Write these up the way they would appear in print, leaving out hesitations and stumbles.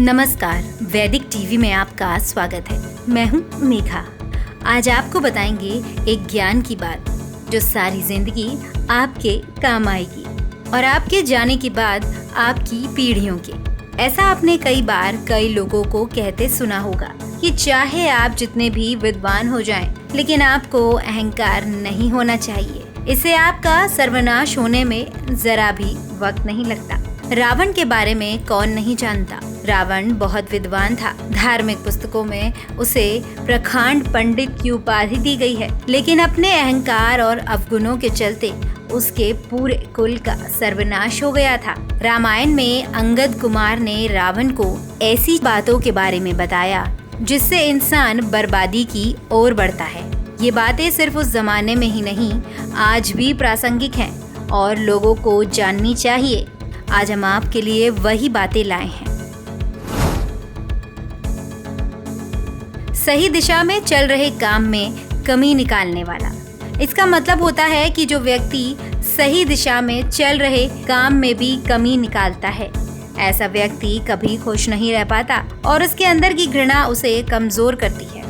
नमस्कार, वैदिक टीवी में आपका स्वागत है। मैं हूँ मेघा। आज आपको बताएंगे एक ज्ञान की बात जो सारी जिंदगी आपके काम आएगी और आपके जाने के बाद आपकी पीढ़ियों के। ऐसा आपने कई बार कई लोगों को कहते सुना होगा कि चाहे आप जितने भी विद्वान हो जाएं, लेकिन आपको अहंकार नहीं होना चाहिए। इससे आपका सर्वनाश होने में जरा भी वक्त नहीं लगता। रावण के बारे में कौन नहीं जानता। रावण बहुत विद्वान था। धार्मिक पुस्तकों में उसे प्रखांड पंडित की उपाधि दी गई है, लेकिन अपने अहंकार और अवगुणों के चलते उसके पूरे कुल का सर्वनाश हो गया था। रामायण में अंगद कुमार ने रावण को ऐसी बातों के बारे में बताया जिससे इंसान बर्बादी की ओर बढ़ता है। ये बातें सिर्फ उस जमाने में ही नहीं, आज भी प्रासंगिक हैं और लोगों को जाननी चाहिए। आज हम आपके लिए वही बातें लाए हैं। सही दिशा में चल रहे काम में कमी निकालने वाला। इसका मतलब होता है कि जो व्यक्ति सही दिशा में चल रहे काम में भी कमी निकालता है, ऐसा व्यक्ति कभी खुश नहीं रह पाता और उसके अंदर की घृणा उसे कमजोर करती है।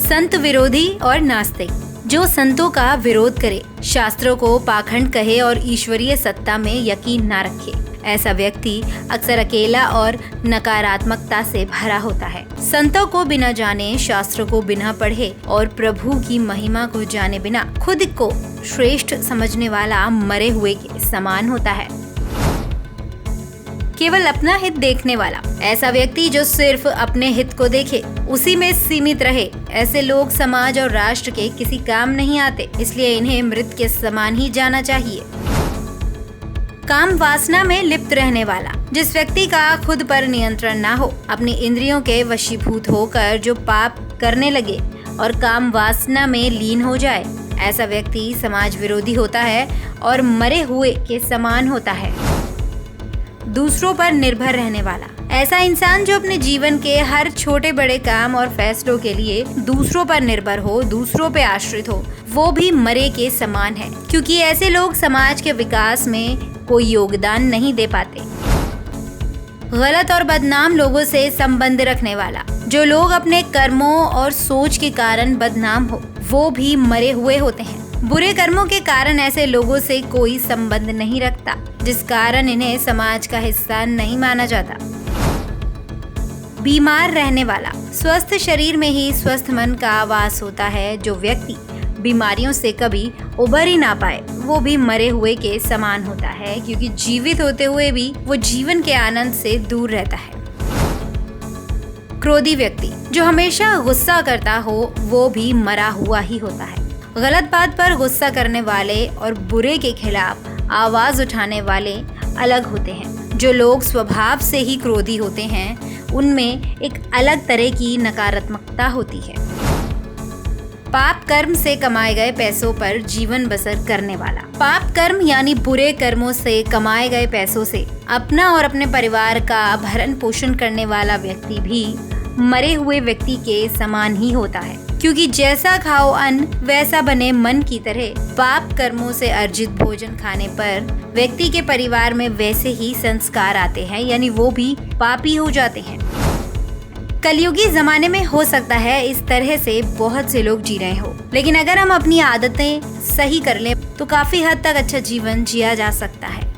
संत विरोधी और नास्तिक। जो संतों का विरोध करे, शास्त्रों को पाखंड कहे और ईश्वरीय सत्ता में यकीन न रखे, ऐसा व्यक्ति अक्सर अकेला और नकारात्मकता से भरा होता है। संतों को बिना जाने, शास्त्रों को बिना पढ़े और प्रभु की महिमा को जाने बिना खुद को श्रेष्ठ समझने वाला मरे हुए के समान होता है। केवल अपना हित देखने वाला। ऐसा व्यक्ति जो सिर्फ अपने हित को देखे, उसी में सीमित रहे, ऐसे लोग समाज और राष्ट्र के किसी काम नहीं आते। इसलिए इन्हें मृत के समान ही जाना चाहिए। काम वासना में लिप्त रहने वाला। जिस व्यक्ति का खुद पर नियंत्रण ना हो, अपनी इंद्रियों के वशीभूत होकर जो पाप करने लगे और काम वासना में लीन हो जाए, ऐसा व्यक्ति समाज विरोधी होता है और मरे हुए के समान होता है। दूसरों पर निर्भर रहने वाला। ऐसा इंसान जो अपने जीवन के हर छोटे बड़े काम और फैसलों के लिए दूसरों पर निर्भर हो, दूसरों पे आश्रित हो, वो भी मरे के समान है, क्योंकि ऐसे लोग समाज के विकास में कोई योगदान नहीं दे पाते। गलत और बदनाम लोगों से संबंध रखने वाला। जो लोग अपने कर्मों और सोच के कारण बदनाम हो, वो भी मरे हुए होते हैं। बुरे कर्मों के कारण ऐसे लोगों से कोई संबंध नहीं रखता, जिस कारण इन्हें समाज का हिस्सा नहीं माना जाता। बीमार रहने वाला। स्वस्थ शरीर में ही स्वस्थ मन का वास होता है। जो व्यक्ति बीमारियों से कभी उबर ही ना पाए, वो भी मरे हुए के समान होता है, क्योंकि जीवित होते हुए भी वो जीवन के आनंद से दूर रहता है। क्रोधी व्यक्ति। जो हमेशा गुस्सा करता हो, वो भी मरा हुआ ही होता है। गलत बात पर गुस्सा करने वाले और बुरे के खिलाफ आवाज उठाने वाले अलग होते हैं। जो लोग स्वभाव से ही क्रोधी होते हैं, उनमें एक अलग तरह की नकारात्मकता होती है। पाप कर्म से कमाए गए पैसों पर जीवन बसर करने वाला। पाप कर्म यानी बुरे कर्मों से कमाए गए पैसों से अपना और अपने परिवार का भरण पोषण करने वाला व्यक्ति भी मरे हुए व्यक्ति के समान ही होता है, क्योंकि जैसा खाओ अन्न वैसा बने मन की तरह पाप कर्मों से अर्जित भोजन खाने पर व्यक्ति के परिवार में वैसे ही संस्कार आते हैं, यानी वो भी पापी हो जाते हैं। कलयुगी जमाने में हो सकता है इस तरह से बहुत से लोग जी रहे हो, लेकिन अगर हम अपनी आदतें सही कर लें तो काफी हद तक अच्छा जीवन जिया जा सकता है।